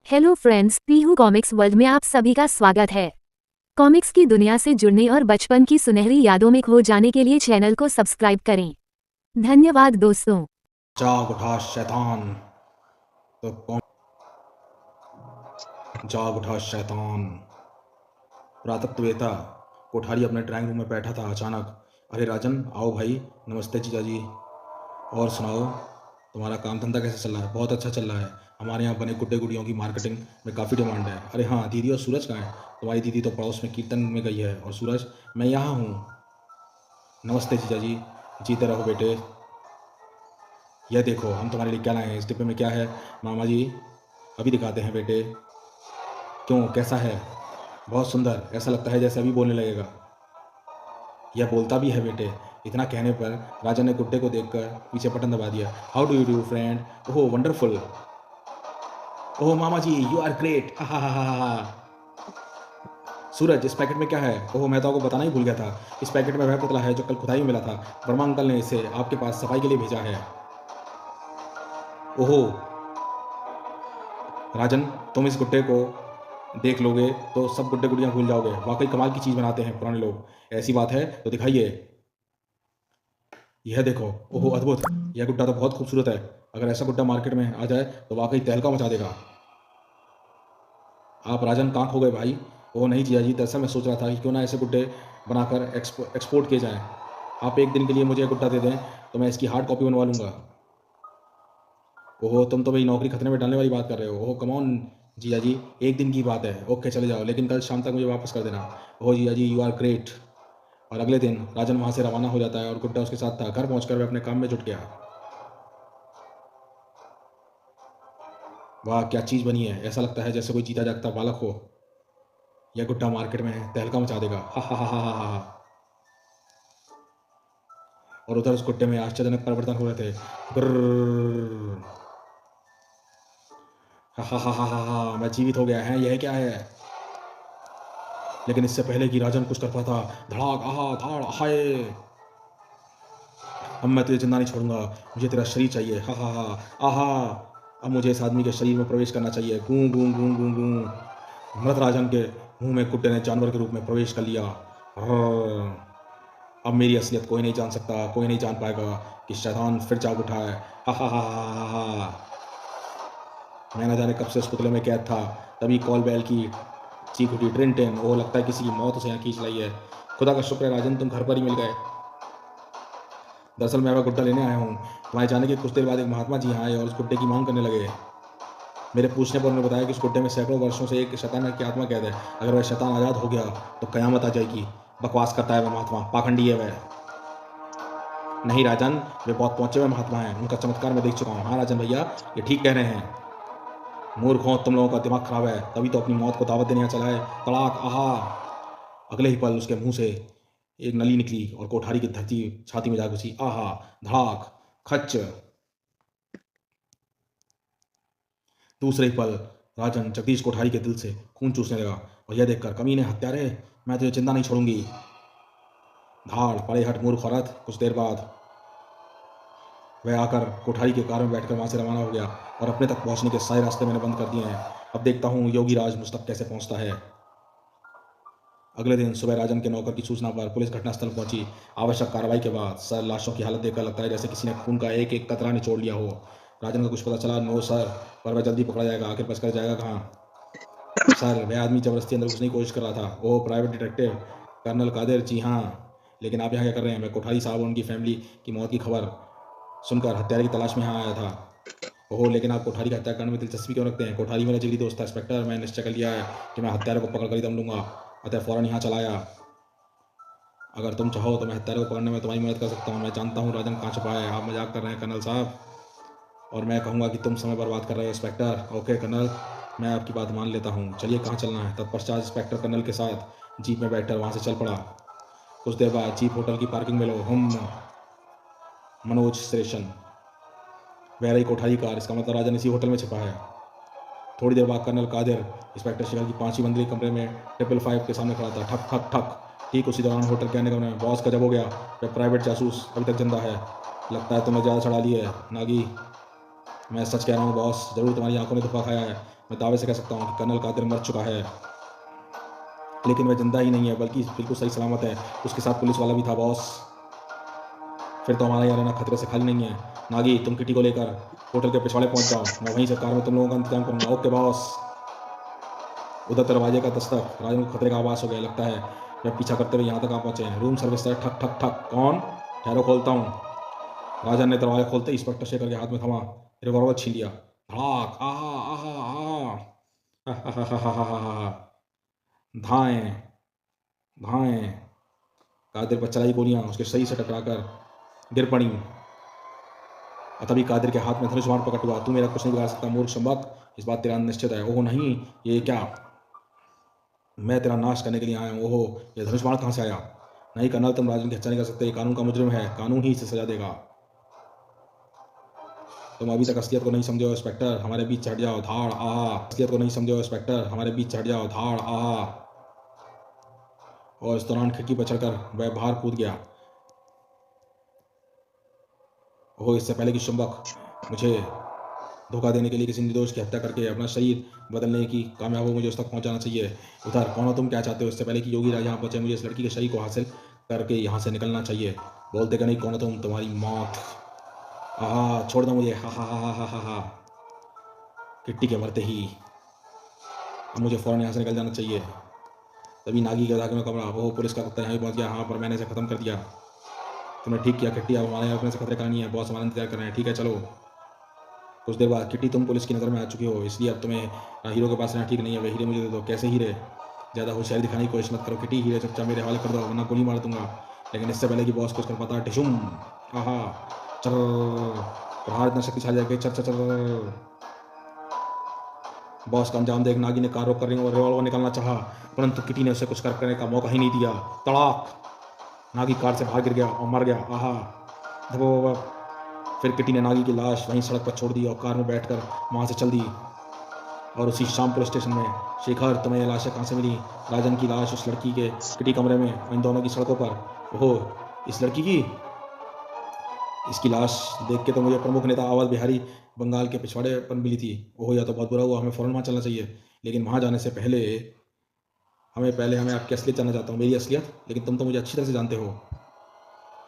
Hello friends, Pihu comics world में आप सभी का स्वागत है। कॉमिक्स की दुनिया से जुड़ने और बचपन की सुनहरी यादों में खो जाने के लिए चैनल को सब्सक्राइब करें। धन्यवाद दोस्तों। जाग उठा शैतान। तो कौन जाग उठा शैतान। प्रातःवेता कोठारी अपने ड्राइंग रूम में बैठा था। अचानक, अरे राजन, आओ भाई। नमस्ते जीजा जी। और सुनाओ, तुम्हारा काम धंधा कैसे चल रहा है? बहुत अच्छा चल रहा है। हमारे यहाँ बने गुड्डे गुड़ियों की मार्केटिंग में काफ़ी डिमांड है। अरे हाँ, दीदी और सूरज कहाँ है? तुम्हारी दीदी तो पड़ोस में कीर्तन में गई है। और सूरज, मैं यहाँ हूँ। नमस्ते जीजा जी। जीते रहो बेटे। यह देखो, हम तुम्हारे लिए क्या लाए हैं। इस डिब्बे में क्या है मामा जी? अभी दिखाते हैं बेटे। क्यों, कैसा है? बहुत सुंदर, ऐसा लगता है जैसे अभी बोलने लगेगा। यह बोलता भी है बेटे। इतना कहने पर राजा ने गुड्डे को देखकर पीछे बटन दबा दिया। How do you do friend? Oh wonderful. Oh मामा जी, you are great. Ha ha ha ha हा। सूरज, इस पैकेट में क्या है? ओह, मैं तो आपको बताना ही भूल गया था। इस पैकेट में वह पुतला है जो कल खुदाई में मिला था। वर्मा अंकल ने इसे आपके पास सफाई के लिए भेजा है। ओहो राजन, तुम इस गुड्डे को देख लोगे तो सब गुड्डे गुड़ियाँ भूल जाओगे। वाकई कमाल की चीज़ बनाते हैं पुराने लोग। ऐसी बात है तो दिखाइए। यह देखो। ओहो अद्भुत, यह गुड्डा तो बहुत खूबसूरत है। अगर ऐसा गुड्डा मार्केट में आ जाए तो वाकई तहलका मचा देगा। आप राजन कहाँ खो गए भाई? ओह नहीं जिया जी, दरअसल मैं सोच रहा था कि क्यों ना ऐसे गुड्डे बनाकर एक्सपोर्ट किए जाएँ। आप एक दिन के लिए मुझे गुड्डा दे दें तो मैं इसकी हार्ड कॉपी बनवा लूँगा। ओहो, तुम तो मेरी नौकरी खतरे में डालने वाली बात कर रहे हो। ओहो कम ऑन जिया जी, एक दिन की बात है। ओके चले जाओ, लेकिन कल शाम तक मुझे वापस कर देना। ओहो जिया जी, यू आर ग्रेट। और अगले दिन राजन वहाँ से रवाना हो जाता है और गुड्डा उसके साथ था। घर पहुँचकर वह अपने काम में जुट गया। वाह क्या चीज़ बनी है। ऐसा लगता है जैसे कोई जीता जागता बालक हो। यह गुड्डा मार्केट में तहलका मचा देगा। हा हा हा हा हा हा। और उधर उस गुड्डे में आश्चर्यजनक परिवर्तन हो रहे थे। ग्रर्रर्रर्र। हा हा हा हा हा हा, मैं जीवित हो गया है। यह क्या है? लेकिन इससे पहले कि राजन कुछ कर पाता, धड़ाक, आहा धाड़ हाय। अब मैं तुझे जिंदा नहीं छोड़ूंगा। मुझे तेरा शरीर चाहिए। हा हा हा आहा। अब मुझे इस आदमी के शरीर में प्रवेश करना चाहिए। गूं गूं गूं गूं गूं। मृत राजन के मुंह में गुड्डे ने जानवर के रूप में प्रवेश कर लिया। रर्र। अब मेरी असलियत कोई नहीं जान सकता, कोई नहीं जान पाएगा कि शैतान फिर जाग उठा है। हा हा हा हा हा हा। मैं न जाने कब से उस पुतले में कैद था। तभी कॉल बेल की चीख उठी। ट्रिन टिन। ओह लगता है किसी की मौत उसे यहाँ खींच लाई है। खुदा का शुक्र है राजन, तुम घर पर ही मिल गए। दरअसल मैं वह गुड्डा लेने आया हूँ। तुम्हारे जाने के कुछ देर बाद एक महात्मा जी यहाँ आए और उस गुड्डे की मांग करने लगे। मेरे पूछने पर उन्होंने बताया कि उस गुड्डे में सैकड़ों वर्षों से एक शैतान की आत्मा कैद है। अगर वह शैतान आज़ाद हो गया तो कयामत आ जाएगी। बकवास करता है वह महात्मा, पाखंडी है वह। नहीं राजन, वे बहुत पहुंचे हुए महात्मा हैं। उनका चमत्कार मैं देख चुका हूँ। हाँ राजन भैया, ये ठीक कह रहे हैं। मूर्खों, तुम लोगों का दिमाग खराब है, तभी तो अपनी मौत को दावत देने यहाँ चला है। तड़ाक आहा। अगले ही पल उसके मुंह से एक नली निकली और कोठारी की धरती छाती में जा घुसी। आहा। धड़ाक। खच्च। दूसरे ही पल राजन जगदीश कोठारी के दिल से खून चूसने लगा। और यह देखकर, कमीने हत्यारे, मैं तुझे जिंदा नहीं छोड़ूंगी। धाड़ पड़े हट मूर्ख औरत। कुछ देर बाद वह आकर कोठारी के कार में बैठकर वहां से रवाना हो गया और अपने तक पहुंचने के सारे रास्ते मैंने बंद कर दिए हैं। अब देखता हूँ योगी राज मुझ तक कैसे पहुंचता है। अगले दिन सुबह राजन के नौकर की सूचना पर पुलिस घटनास्थल पहुंची। आवश्यक कार्रवाई के बाद सर लाशों की हालत देखकर लगता है जैसे किसी ने खून का एक एक कतरा निचोड़ लिया हो। राजन का कुछ पता चला? नो सर, पर वह जल्दी पकड़ा जाएगा। आखिर बचकर जाएगा कहाँ? सर, वह आदमी जबरदस्ती अंदर घुसने की कोशिश कर रहा था। ओह प्राइवेट डिटेक्टिव कर्नल कादिर, जी हाँ। लेकिन आप यहाँ क्या कर रहे हैं? मैं कोठारी साहब और उनकी फैमिली की मौत की खबर सुनकर हत्यारे की तलाश में यहाँ आया था। ओहो, लेकिन आप कोठारी की हत्या करने में दिलचस्पी क्यों रखते हैं? कोठारी मेरा जिगरी दोस्त था इंस्पेक्टर। मैं निश्चय कर लिया है कि मैं हत्यारे को पकड़ कर ही दम लूंगा, अतः फौरन यहाँ चला आया। अगर तुम चाहो तो मैं हत्यारे को पकड़ने में तुम्हारी मदद कर सकता हूँ। मैं जानता हूँ राजन कहाँ छुपा है। आप मजाक कर रहे हैं कर्नल साहब, और मैं कहूँगा कि तुम समय बर्बाद कर रहे हो इंस्पेक्टर। ओके कर्नल, मैं आपकी बात मान लेता हूँ। चलिए कहाँ चलना है? तत्पश्चात इंस्पेक्टर कर्नल के साथ जीप में बैठकर वहाँ से चल पड़ा। कुछ देर बाद जीप होटल की पार्किंग में लो। हम मनोज स्टेशन। वह रही कोठारी कार। इसका मतलब राजन इसी होटल में छिपा है। थोड़ी देर बाद कर्नल कादिर इंस्पेक्टर शिखर की 5वीं मंजिल कमरे में 555 के सामने खड़ा था। ठक ठक ठक। ठीक उसी दौरान होटल के आने का बॉस का जब हो गया। वह प्राइवेट जासूस अभी तक जिंदा है। लगता है तुमने ज़्यादा चढ़ा ली है नागी। मैं सच कह रहा हूँ बॉस, ज़रूर तुम्हारी आंखों ने धोखा खाया है। मैं दावे से कह सकता हूँ कि कर्नल कादिर मर चुका है, लेकिन वह जिंदा ही नहीं है बल्कि बिल्कुल सही सलामत है। उसके साथ पुलिस वाला भी था बॉस। फिर तो हमारा यहाँ रहना खतरे से खाली नहीं है। नागी, तुम किटी को लेकर होटल के पिछवाड़े पहुंच जाओ, मैं वहीं से कार में तुम लोगों का इंतजाम करूंगा। Okay boss. उधर दरवाजे का दस्तक, राजन को खतरे का आभास हो गया। लगता है वह पीछा करते हुए यहाँ तक आ पहुंचे हैं। रूम सर्विस है। ठक ठक ठक। कौन? ठहरो, खोलता हूँ। राजन ने दरवाजा खोलते ही इंस्पेक्टर शेखर के हाथ में थमा रिवॉल्वर छीन लिया। धड़ाक। आहा आहा आहा। धाएं धाएं। कादिर पर चलाई गोलियां उसके शरीर से टकराकर गिर पड़ी और तभी कादिर के हाथ में धनुष बाण प्रकट हुआ। तू मेरा कुछ नहीं बिगाड़ सकता मूर्ख शंबक, इस बात तेरा निश्चित है। ओहो नहीं, ये क्या? मैं तेरा नाश करने के लिए आया हूँ। ओहो, ये धनुष बाण कहाँ से आया? नहीं कर्नल, तुम राजन की हत्या नहीं कर सकते। कानून का मुजरिम है, कानून ही इसे सजा देगा। तुम अभी तक असलियत को नहीं समझे हो इंस्पेक्टर, हमारे बीच चढ़ जाओ। धाड़। आहा। असलियत को नहीं समझे हो इंस्पेक्टर, हमारे बीच चढ़ जाओ। धाड़। आहा। और इस दौरान खिड़की पर चढ़कर वह बाहर कूद गया। ओह, इससे पहले कि शुंबक मुझे धोखा देने के लिए किसी निर्दोष की हत्या करके अपना शरीर बदलने की कामयाब हो, मुझे उस तक पहुंचाना चाहिए। उधर कौन हो तुम, क्या चाहते हो? इससे पहले कि योगी राज यहाँ पहुंचे, मुझे इस लड़की के शरीर को हासिल करके यहाँ से निकलना चाहिए। बोलते कि नहीं, कौन हो तुम? तुम्हारी मौत। आहा, छोड़ दो मुझे। हा हा हा हा हा हा। किट्टी के मरते ही अब मुझे फौरन यहाँ से निकल जाना चाहिए। तभी नागी के धागे में कमरा। वो पुलिस का कुत्ता यहाँ भी पहुंच गया। हाँ, पर मैंने इसे खत्म कर दिया। तुमने ठीक किया किट्टी, अब हमारे अपने से खतरे का नहीं है। बॉस हमारा इंतजार कर रहे हैं। ठीक है, चलो। कुछ देर बाद किट्टी, तुम पुलिस की नज़र में आ चुकी हो, इसलिए अब तुम्हें हीरो के पास रहना ठीक नहीं है। वे हीरे मुझे दे दो। कैसे हीरे? ज़्यादा होशियारी दिखाने की कोशिश मत करो किट्टी। हीरे चुपचाप मेरे हवाले कर दो, वरना गोली मार दूंगा। लेकिन इससे पहले कि बॉस कुछ कर पाता, टिशुम। आहा। चर। प्रहार इतना शक्तिशाली है कि चर चर चर। बॉस का अंजाम देख नागी ने कार रोक कर रिवॉल्वर निकालना चाहा, परंतु किटी ने उसे कुछ करने का मौका ही नहीं दिया। तड़ाक। नागी कार से बाहर गिर गया और मर गया। आहा। धबो। फिर किटी ने नागी की लाश वहीं सड़क पर छोड़ दी और कार में बैठकर वहां से चल दी। और उसी शाम पुलिस स्टेशन में, शेखर, तुम्हें ये लाशें कहाँ से मिली? राजन की लाश उस लड़की के किटी कमरे में, और इन दोनों की सड़कों पर। ओह, इस लड़की की? इसकी लाश देख के तो मुझे प्रमुख नेता अवध बिहारी बंगाल के पिछवाड़े पर मिली थी। ओह, या तो बहुत बुरा हुआ, हमें फौरन वहाँ चलना चाहिए। लेकिन वहाँ जाने से पहले हमें आपकी असलियत जानना चाहता हूँ। मेरी असलियत? लेकिन तुम तो मुझे अच्छी तरह से जानते हो।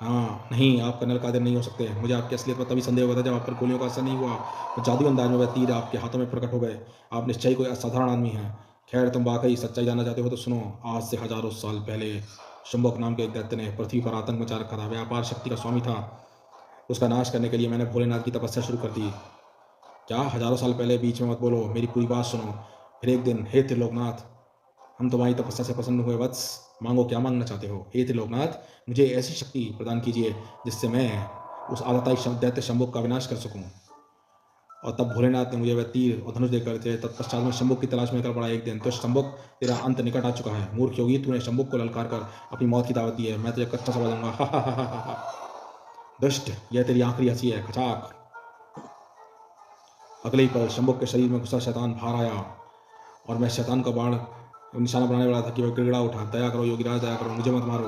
हाँ, नहीं, आप कर्नल कादिर नहीं हो सकते। मुझे आपकी असलियत पर तभी संदेह हुआ था जब आप पर गोलियों का असर नहीं हुआ और जादू अंदाज में वह तीर आपके हाथों में प्रकट हो गए। आप निश्चय कोई असाधारण आदमी हैं। खैर, तुम वाकई सच्चाई जानना चाहते हो तो सुनो। आज से हजारों साल पहले शुंबक नाम के एक दैत्य ने पृथ्वी पर आतंक मचा रखा था। वह अपार शक्ति का स्वामी था। उसका नाश करने के लिए मैंने भोलेनाथ की तपस्या शुरू कर दी। क्या? हजारों साल पहले? बीच में मत बोलो, मेरी पूरी बात सुनो। फिर एक दिन, हे त्रिलोकनाथ, हम तुम्हारी तपस्या से प्रसन्न हुए। वत्स, मांगो, क्या मांगना चाहते हो? हे त्रिलोकनाथ, मुझे ऐसी शक्ति प्रदान कीजिए जिससे मैं उस आदताई दैत्य शंभुक का विनाश कर सकूं। और तब भोलेनाथ ने मुझे वह तीर और धनुष देकर थे। तत्पश्चात मैं शंभुक की तलाश में निकल पड़ा। एक दिन तो शंभुक, तेरा अंत निकट आ चुका है। मूर्ख योगी, तूने शंभुक को ललकार कर अपनी मौत की दावत दी है। मैं तुझे कच्चा समझ दूंगा। दुष्ट, यह तेरी आखिरी हंसी है। खचाक। अगले ही पल शंभुक के शरीर में घुसा शैतान बाहर आया और मैं शैतान का बाण निशाना बनाने वाला था कि वह गिड़गिड़ा उठा। दया करो योगीराज, दया करो, मुझे मत मारो।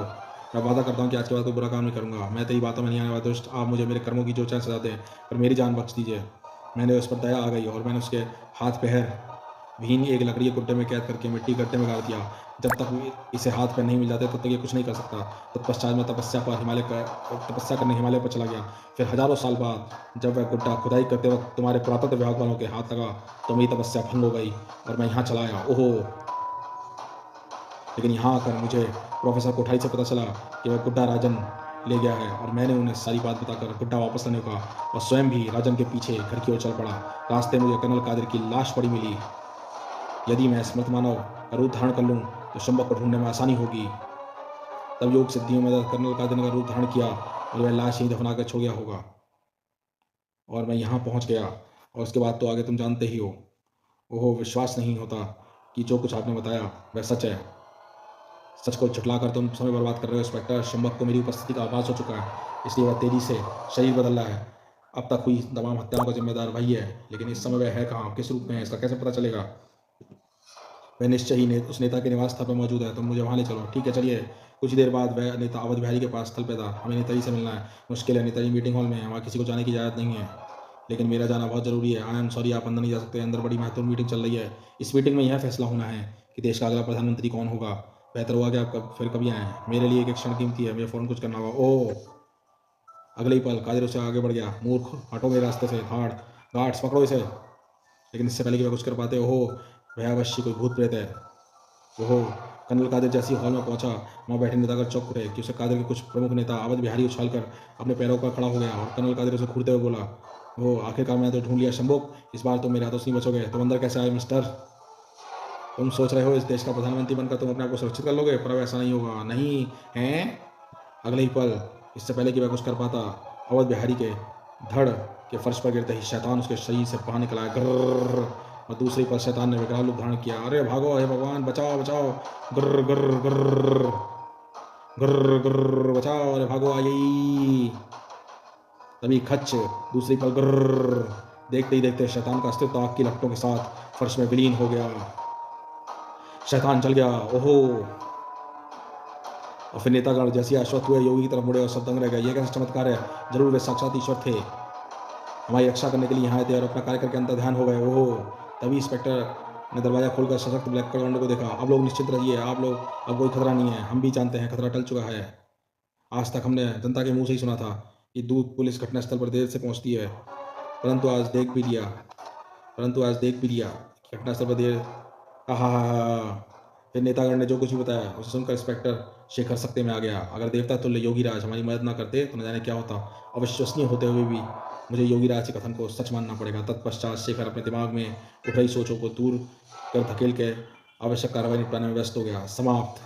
मैं वादा करता हूँ कि आज के बाद कोई बुरा काम नहीं करूँगा। मैं तेरी बातों में नहीं आने वाला। दुष्ट, आप मुझे मेरे कर्मों की जो चाहे सजा दें, पर मेरी जान बख्श दीजिए। मैंने उस पर दया आ गई और मैंने उसके हाथ पैर भीन एक लकड़ी के गुड्डे में कैद करके मिट्टी गड्ढे में गाड़ दिया। जब तक इसे हाथ पैर नहीं मिल जाते तब तक ये कुछ नहीं कर सकता। तत्पश्चात मैं तपस्या करने हिमालय पर चला गया। फिर हजारों साल बाद जब वह गुड्डा खुदाई करते वक्त तुम्हारे पुरातत्व विभाग वालों के हाथ लगा तो मेरी तपस्या भंग हो गई और मैं यहाँ चला आया। ओहो, लेकिन यहाँ आकर मुझे प्रोफेसर कोठारी से पता चला कि वह गुड्डा राजन ले गया है और मैंने उन्हें सारी बात बताकर गुड्डा वापस लाने का और स्वयं भी राजन के पीछे घर की ओर चल पड़ा। रास्ते में मुझे कर्नल कादिर की लाश पड़ी मिली। यदि मैं स्मृत मानव का रूप धारण कर लूँ तो शंभक को ढूंढने में आसानी होगी। तब योग सिद्धियों में कर्नल कादिर ने रूप धारण किया और वह लाश ही दफना कर छोड़ गया होगा और मैं यहाँ पहुँच गया। और उसके बाद तो आगे तुम जानते ही हो। ओहो, विश्वास नहीं होता कि जो कुछ आपने बताया वह सच है। सच को झुठलाकर तुम समय बर्बाद कर रहे हो इंस्पेक्टर। शंभक को मेरी उपस्थिति का आभास हो चुका है, इसलिए वह तेजी से शरीर बदल रहा है। अब तक हुई तमाम हत्याओं का जिम्मेदार वही है, लेकिन इस समय वह है कहाँ, किस रूप में है, इसका कैसे पता चलेगा? वह निश्चय ही उस नेता के निवास स्थल पर मौजूद है। तुम मुझे वहाँ ले चलो। ठीक है, चलिए। कुछ देर बाद वह नेता अवध बिहारी के पास स्थल पे था। हमें नेताजी से मिलना है। मुश्किल है, नेताजी मीटिंग हॉल में है, वहाँ किसी को जाने की इजाज़त नहीं है। लेकिन मेरा जाना बहुत ज़रूरी है। आई एम सॉरी, आप अंदर नहीं जा सकते। अंदर बड़ी महत्वपूर्ण मीटिंग चल रही है। इस मीटिंग में यह फैसला होना है कि देश का अगला प्रधानमंत्री कौन होगा। बेहतर हुआ कि आप फिर कभी आएँ। मेरे लिए एक क्षण कीमती है, मुझे फ़ौरन कुछ करना होगा। ओह! अगले ही पल कादिर उससे आगे बढ़ गया। मूर्ख, हटो मेरे रास्ते से। धाड़, गार्ड्स पकड़ो इसे। लेकिन इससे पहले कि वह कुछ कर पाते, ओहो! वह अवश्य कोई भूत प्रेत है। ओहो! कर्नल कादिर जैसे ही हॉल में पहुंचा, वहां बैठे नेतागण चौंक उठे कि उसे कादिर के कुछ प्रमुख नेता अवध बिहारी उछालकर अपने पैरों पर खड़ा हो गया और कर्नल कादिर उसे घूरते हुए बोला, ओह! आखिरकार मैंने तो ढूंढ लिया शंभुक, इस बार तुम मेरे हाथों से नहीं बचोगे। तुम अंदर कैसे आए मिस्टर? तुम सोच रहे हो इस देश का प्रधानमंत्री बनकर तुम अपने आप को सुरक्षित कर लोगे, पर अब ऐसा नहीं होगा। नहीं हैं? अगले ही पल, इससे पहले कि वह कुछ कर पाता, अवध बिहारी के धड़ के फर्श पर गिरते ही शैतान उसके शरीर से बाहर निकला। ग्रर्र, और दूसरी पल शैतान ने विकराल रूप धारण किया। अरे भागो, हे भगवान, बचाओ बचाओ। ग्रर्र ग्रर्र ग्रर्र ग्रर्र ग्रर्र, बचाओ, अरे भागो, आई। तभी खच, दूसरी पल ग्रर्र, देखते ही देखते शैतान का अस्तित्व आग की लपटों के साथ फर्श में विलीन हो गया। शैतान चल गया। ओहो! और फिर नेतागण जैसे आश्वस्त हुए, योगी की तरफ मुड़े और सब दंग रह गए। यह कैसा चमत्कार है! जरूर वे साक्षात ईश्वर थे, हमारी रक्षा करने के लिए यहाँ आए थे और अपना कार्य करके अंतर ध्यान हो गए। ओहो! तभी इंस्पेक्टर ने दरवाजा खोलकर सशक्त ब्लैक कमांडो को देखा। अब लोग निश्चिंत रहिए, आप लोग, अब कोई खतरा नहीं है। हम भी जानते हैं खतरा टल चुका है। आज तक हमने जनता के मुंह से ही सुना था कि दूत पुलिस घटनास्थल पर देर से पहुंचती है, परंतु आज देख भी लिया कि घटनास्थल पर देर। आहा! फिर नेतागण ने जो कुछ भी बताया उसे सुनकर इंस्पेक्टर शेखर सत्ते में आ गया। अगर देवता तुल्य योगीराज हमारी मदद न करते तो न जाने क्या होता। अविश्वसनीय होते हुए भी मुझे योगीराज के कथन को सच मानना पड़ेगा। तत्पश्चात शेखर अपने दिमाग में उठ रही सोचों को दूर कर धकेल के आवश्यक कार्रवाई निपटाने में व्यस्त हो गया। समाप्त।